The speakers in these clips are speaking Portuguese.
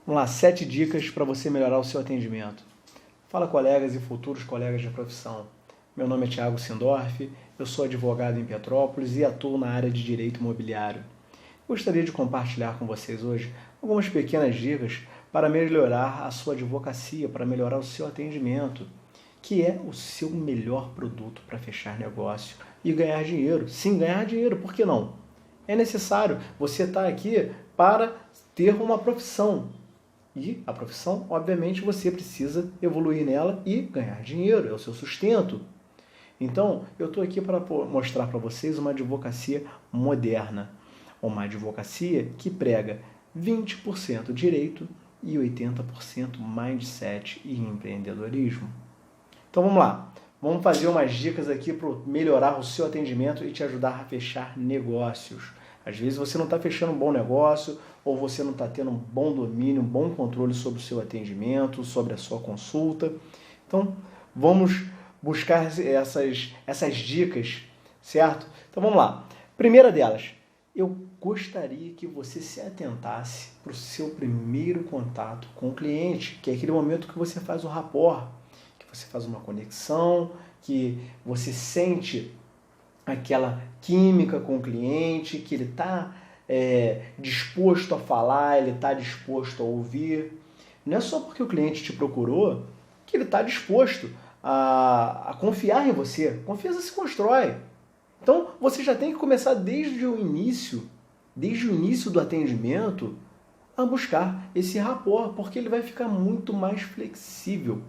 Vamos lá, 7 dicas para você melhorar o seu atendimento. Fala, colegas e futuros colegas de profissão. Meu nome é Thiago Sindorf, eu sou advogado em Petrópolis e atuo na área de direito imobiliário. Gostaria de compartilhar com vocês hoje algumas pequenas dicas para melhorar a sua advocacia, para melhorar o seu atendimento, que é o seu melhor produto para fechar negócio e ganhar dinheiro. Sim, ganhar dinheiro, por que não? É necessário, você estar aqui para ter uma profissão. E a profissão, obviamente, você precisa evoluir nela e ganhar dinheiro, é o seu sustento. Então, eu estou aqui para mostrar para vocês uma advocacia moderna, uma advocacia que prega 20% direito e 80% mindset e empreendedorismo. Então vamos lá, vamos fazer umas dicas aqui para melhorar o seu atendimento e te ajudar a fechar negócios. Às vezes você não está fechando um bom negócio ou você não está tendo um bom domínio, um bom controle sobre o seu atendimento, sobre a sua consulta. Então vamos buscar essas dicas, certo? Então vamos lá. Primeira delas, eu gostaria que você se atentasse para o seu primeiro contato com o cliente, que é aquele momento que você faz o rapport, que você faz uma conexão, que você sente aquela química com o cliente, que ele está disposto a falar, ele está disposto a ouvir. Não é só porque o cliente te procurou que ele está disposto a confiar em você. Confiança se constrói. Então, você já tem que começar desde o início do atendimento, a buscar esse rapport, porque ele vai ficar muito mais flexível.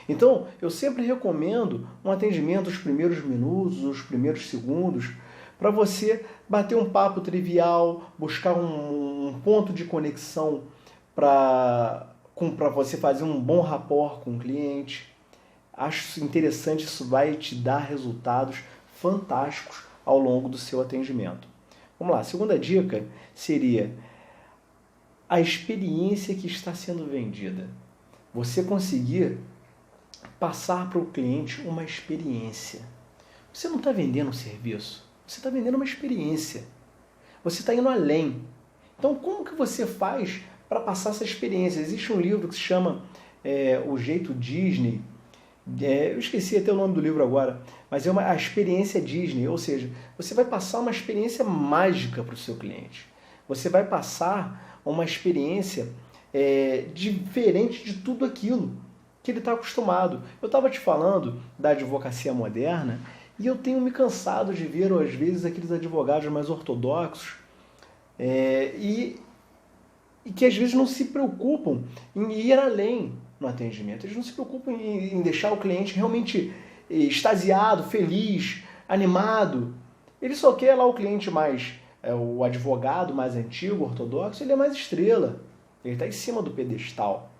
Então, eu sempre recomendo um atendimento os primeiros minutos, os primeiros segundos, para você bater um papo trivial, buscar um ponto de conexão para você fazer um bom rapport com o cliente. Acho interessante, isso vai te dar resultados fantásticos ao longo do seu atendimento. Vamos lá, a segunda dica seria a experiência que está sendo vendida. Você conseguir passar para o cliente uma experiência. Você não está vendendo um serviço, você está vendendo uma experiência. Você está indo além. Então, como que você faz para passar essa experiência? Existe um livro que se chama O Jeito Disney. Eu esqueci até o nome do livro agora, mas é a experiência Disney, ou seja, você vai passar uma experiência mágica para o seu cliente. Você vai passar uma experiência diferente de tudo aquilo que ele está acostumado. Eu estava te falando da advocacia moderna e eu tenho me cansado de ver, às vezes, aqueles advogados mais ortodoxos e que às vezes não se preocupam em ir além no atendimento. Eles não se preocupam em deixar o cliente realmente extasiado, feliz, animado. Ele só quer lá o cliente mais, o advogado mais antigo, ortodoxo, ele é mais estrela. Ele está em cima do pedestal.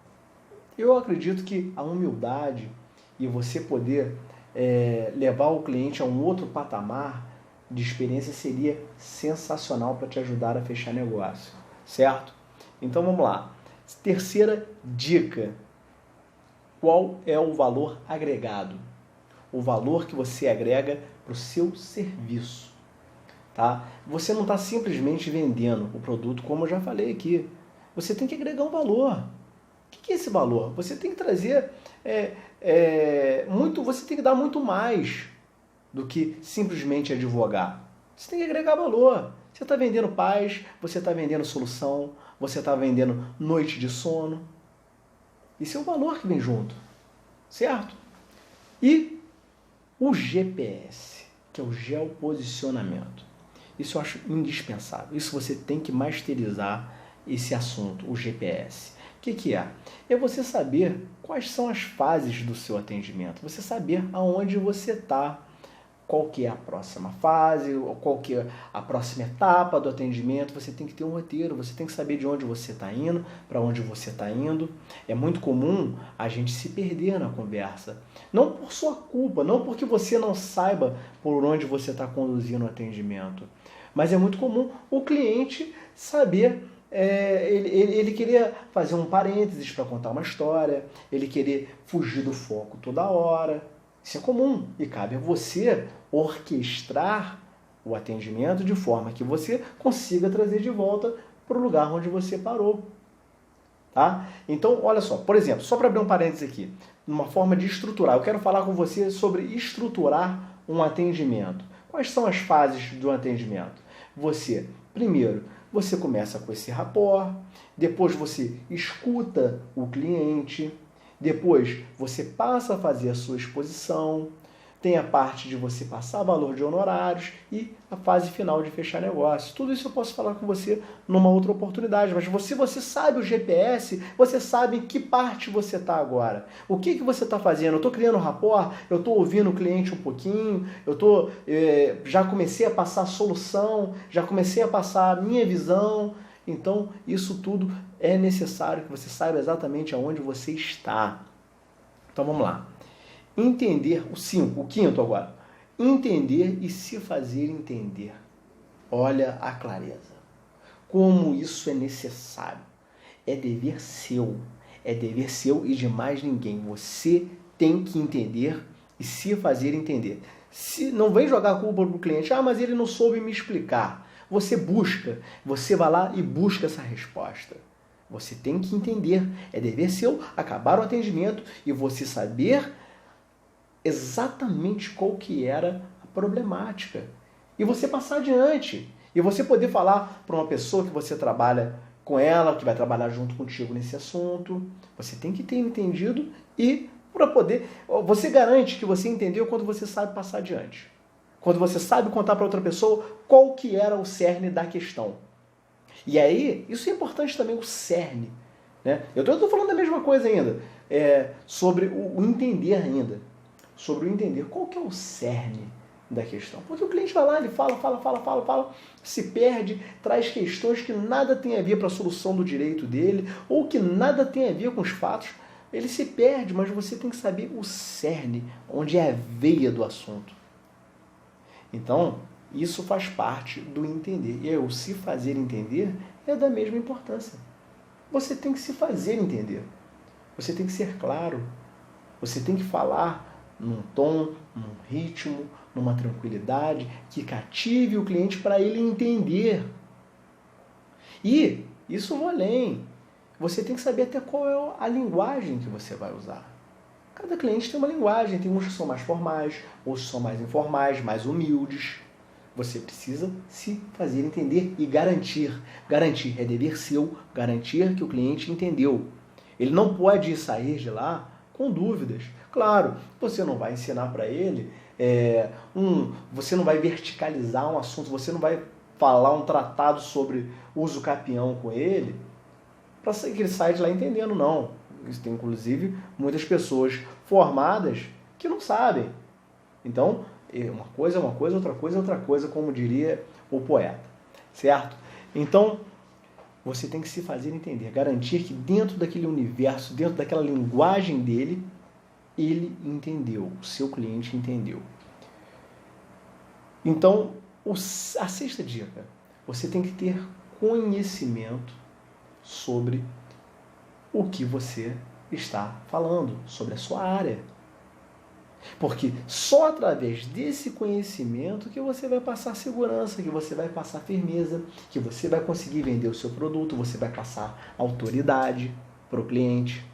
Eu acredito que a humildade e você poder levar o cliente a um outro patamar de experiência seria sensacional para te ajudar a fechar negócio, certo? Então vamos lá. Terceira dica. Qual é o valor agregado? O valor que você agrega para o seu serviço. Tá? Você não está simplesmente vendendo o produto, como eu já falei aqui. Você tem que agregar um valor. O que é esse valor? Você tem que trazer você tem que dar muito mais do que simplesmente advogar. Você tem que agregar valor. Você está vendendo paz, você está vendendo solução, você está vendendo noite de sono. Isso é o valor que vem junto, certo? E o GPS, que é o geoposicionamento. Isso eu acho indispensável. Isso você tem que masterizar esse assunto, o GPS. O que é? É você saber quais são as fases do seu atendimento. Você saber aonde você está, qual que é a próxima fase, qual que é a próxima etapa do atendimento. Você tem que ter um roteiro, você tem que saber de onde você está indo, para onde você está indo. É muito comum a gente se perder na conversa. Não por sua culpa, não porque você não saiba por onde você está conduzindo o atendimento. Mas é muito comum o cliente saber, ele querer fazer um parênteses para contar uma história, ele querer fugir do foco toda hora. Isso é comum e cabe a você orquestrar o atendimento de forma que você consiga trazer de volta para o lugar onde você parou. Tá? Então, olha só, por exemplo, só para abrir um parênteses aqui, uma forma de estruturar, eu quero falar com você sobre estruturar um atendimento. Quais são as fases do atendimento? Primeiro, você começa com esse rapport, depois você escuta o cliente, depois você passa a fazer a sua exposição, tem a parte de você passar valor de honorários e a fase final de fechar negócio. Tudo isso eu posso falar com você numa outra oportunidade, mas você sabe o GPS, você sabe em que parte você está agora. O que você está fazendo? Eu estou criando rapport, eu estou ouvindo o cliente um pouquinho, já comecei a passar a solução, já comecei a passar a minha visão. Então, isso tudo é necessário que você saiba exatamente aonde você está. Então, vamos lá. Entender, o quinto agora. Entender e se fazer entender. Olha a clareza. Como isso é necessário. É dever seu. É dever seu e de mais ninguém. Você tem que entender e se fazer entender. Se não vem jogar a culpa para o cliente, mas ele não soube me explicar. Você vai lá e busca essa resposta. Você tem que entender. É dever seu acabar o atendimento e você saber exatamente qual que era a problemática. E você passar adiante. E você poder falar para uma pessoa que você trabalha com ela, que vai trabalhar junto contigo nesse assunto. Você tem que ter entendido e para poder... Você garante que você entendeu quando você sabe passar adiante. Quando você sabe contar para outra pessoa qual que era o cerne da questão. E aí, isso é importante também, o cerne. Né? Eu estou falando da mesma coisa ainda. Sobre o entender ainda. Sobre o entender qual que é o cerne da questão. Porque o cliente vai lá, ele fala, se perde, traz questões que nada tem a ver para a solução do direito dele, ou que nada tem a ver com os fatos. Ele se perde, mas você tem que saber o cerne, onde é a veia do assunto. Então, isso faz parte do entender. E o se fazer entender é da mesma importância. Você tem que se fazer entender. Você tem que ser claro. Você tem que falar num tom, num ritmo, numa tranquilidade que cative o cliente para ele entender. E isso vai além. Você tem que saber até qual é a linguagem que você vai usar. Cada cliente tem uma linguagem, tem uns que são mais formais, outros são mais informais, mais humildes. Você precisa se fazer entender e garantir. Garantir é dever seu, garantir que o cliente entendeu. Ele não pode sair de lá com dúvidas. Claro, você não vai ensinar para ele, você não vai verticalizar um assunto, você não vai falar um tratado sobre uso capião com ele, para que ele saia de lá entendendo, não. Isso tem, inclusive, muitas pessoas formadas que não sabem. Então, uma coisa é uma coisa, outra coisa é outra coisa, como diria o poeta. Certo? Então, você tem que se fazer entender, garantir que dentro daquele universo, dentro daquela linguagem dele, ele entendeu, o seu cliente entendeu. Então, a sexta dica, você tem que ter conhecimento sobre o que você está falando, sobre a sua área. Porque só através desse conhecimento que você vai passar segurança, que você vai passar firmeza, que você vai conseguir vender o seu produto, você vai passar autoridade para o cliente.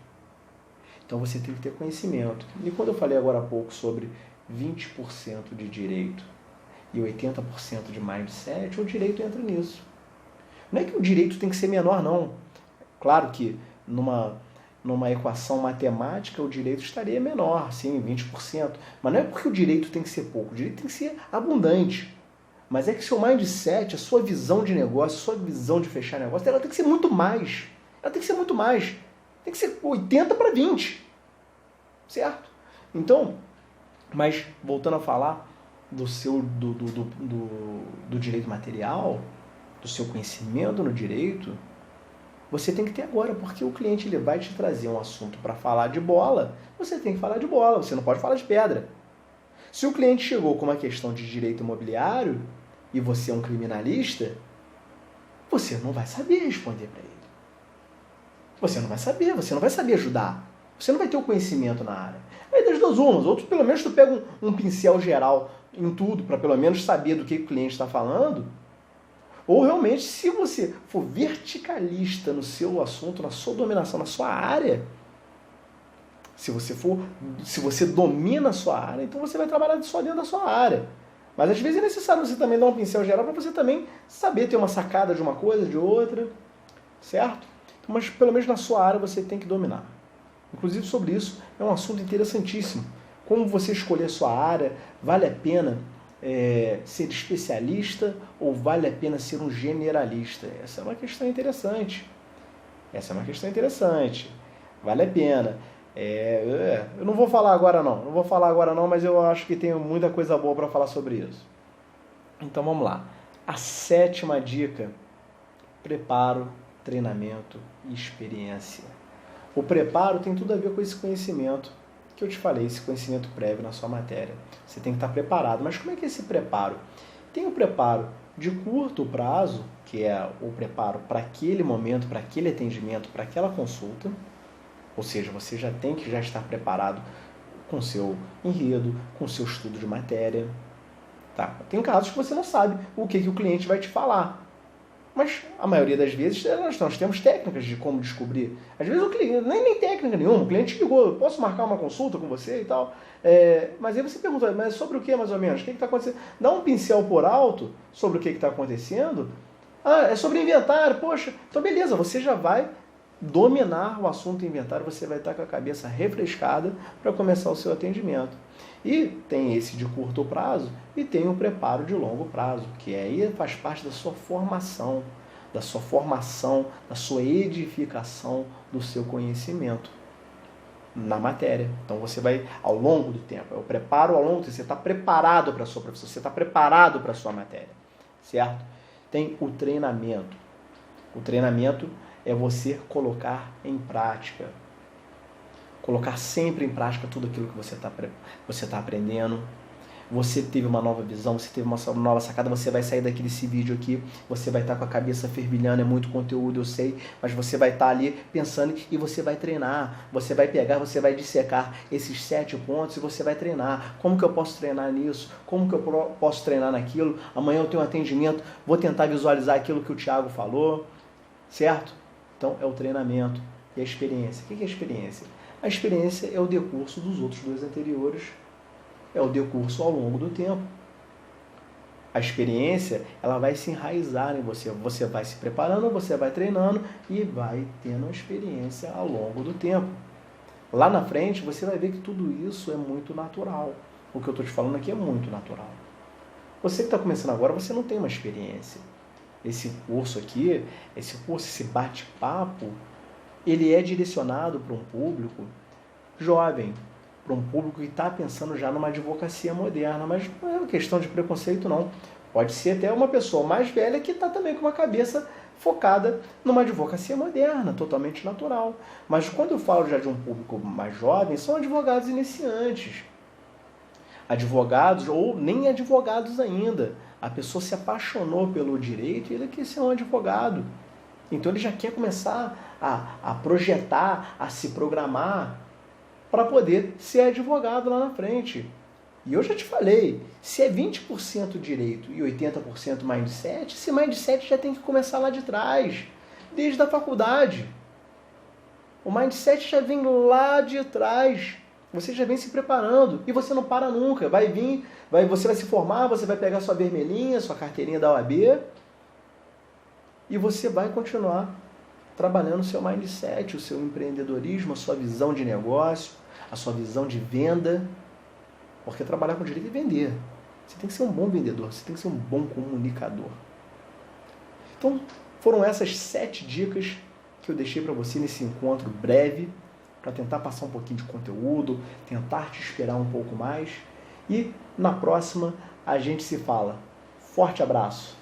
Então você tem que ter conhecimento. E quando eu falei agora há pouco sobre 20% de direito e 80% de mindset, o direito entra nisso. Não é que o direito tem que ser menor, não. Claro que numa equação matemática o direito estaria menor, sim, 20%. Mas não é porque o direito tem que ser pouco, o direito tem que ser abundante. Mas é que seu mindset, a sua visão de negócio, a sua visão de fechar negócio, ela tem que ser muito mais. Ela tem que ser muito mais. Tem que ser 80 para 20. Certo? Então, mas voltando a falar do direito material, do seu conhecimento no direito, você tem que ter agora, porque o cliente ele vai te trazer um assunto para falar de bola, você tem que falar de bola, você não pode falar de pedra. Se o cliente chegou com uma questão de direito imobiliário e você é um criminalista, você não vai saber responder para ele. Você não vai saber ajudar. Você não vai ter o conhecimento na área. Aí das duas umas, outros pelo menos tu pega um pincel geral em tudo, para pelo menos saber do que o cliente está falando, Ou realmente, se você for verticalista no seu assunto, na sua dominação, na sua área, se você domina a sua área, então você vai trabalhar só dentro da sua área. Mas às vezes é necessário você também dar um pincel geral para você também saber ter uma sacada de uma coisa, de outra, certo? Então, mas pelo menos na sua área você tem que dominar. Inclusive sobre isso é um assunto interessantíssimo. Como você escolher a sua área, vale a pena ser especialista ou vale a pena ser um generalista? Essa é uma questão interessante. Vale a pena. Eu não vou falar agora não, mas eu acho que tem muita coisa boa para falar sobre isso. Então vamos lá. A 7ª dica: preparo, treinamento e experiência. O preparo tem tudo a ver com esse conhecimento que eu te falei, esse conhecimento prévio na sua matéria. Você tem que estar preparado. Mas como é que é esse preparo? Tem o preparo de curto prazo, que é o preparo para aquele momento, para aquele atendimento, para aquela consulta. Ou seja, você já tem que estar preparado com o seu enredo, com o seu estudo de matéria. Tá? Tem casos que você não sabe o que o cliente vai te falar. Mas a maioria das vezes nós temos técnicas de como descobrir. Às vezes o cliente, nem técnica nenhuma, o cliente ligou, posso marcar uma consulta com você e tal. Mas aí você pergunta, mas sobre o que mais ou menos? O que está acontecendo? Dá um pincel por alto sobre o que está acontecendo. É sobre inventário, poxa, então beleza, você já vai dominar o assunto inventário, você vai estar com a cabeça refrescada para começar o seu atendimento. E tem esse de curto prazo e tem o preparo de longo prazo, que aí faz parte da sua formação, da sua edificação do seu conhecimento na matéria. Então você vai ao longo do tempo, eu preparo ao longo do tempo, você está preparado para a sua profissão, você está preparado para a sua matéria, certo? Tem o treinamento. O treinamento é você colocar em prática. Colocar sempre em prática tudo aquilo que você está aprendendo. Você teve uma nova visão, você teve uma nova sacada, você vai sair desse vídeo aqui, você vai estar com a cabeça fervilhando, é muito conteúdo, eu sei, mas você vai estar ali pensando e você vai treinar. Você vai pegar, você vai dissecar esses 7 pontos e você vai treinar. Como que eu posso treinar nisso? Como que eu posso treinar naquilo? Amanhã eu tenho um atendimento, vou tentar visualizar aquilo que o Thiago falou, certo? Então é o treinamento e a experiência. O que é a experiência? A experiência é o decurso dos outros 2 anteriores, é o decurso ao longo do tempo. A experiência, ela vai se enraizar em você. Você vai se preparando, você vai treinando e vai tendo a experiência ao longo do tempo. Lá na frente, você vai ver que tudo isso é muito natural. O que eu estou te falando aqui é muito natural. Você que está começando agora, você não tem uma experiência. Esse curso aqui, esse bate-papo, ele é direcionado para um público jovem, para um público que está pensando já numa advocacia moderna, mas não é uma questão de preconceito não. Pode ser até uma pessoa mais velha que está também com uma cabeça focada numa advocacia moderna, totalmente natural. Mas quando eu falo já de um público mais jovem, são advogados iniciantes. Advogados ou nem advogados ainda. A pessoa se apaixonou pelo direito e ele quer ser um advogado. Então ele já quer começar a projetar, a se programar para poder ser advogado lá na frente. E eu já te falei, se é 20% direito e 80% mindset, esse mindset já tem que começar lá de trás, desde a faculdade. O mindset já vem lá de trás. Você já vem se preparando e você não para nunca. Você vai se formar, você vai pegar sua vermelhinha, sua carteirinha da OAB e você vai continuar trabalhando o seu mindset, o seu empreendedorismo, a sua visão de negócio, a sua visão de venda. Porque trabalhar com direito é vender. Você tem que ser um bom vendedor, você tem que ser um bom comunicador. Então, foram essas 7 dicas que eu deixei para você nesse encontro breve, para tentar passar um pouquinho de conteúdo, tentar te esperar um pouco mais. E na próxima a gente se fala. Forte abraço!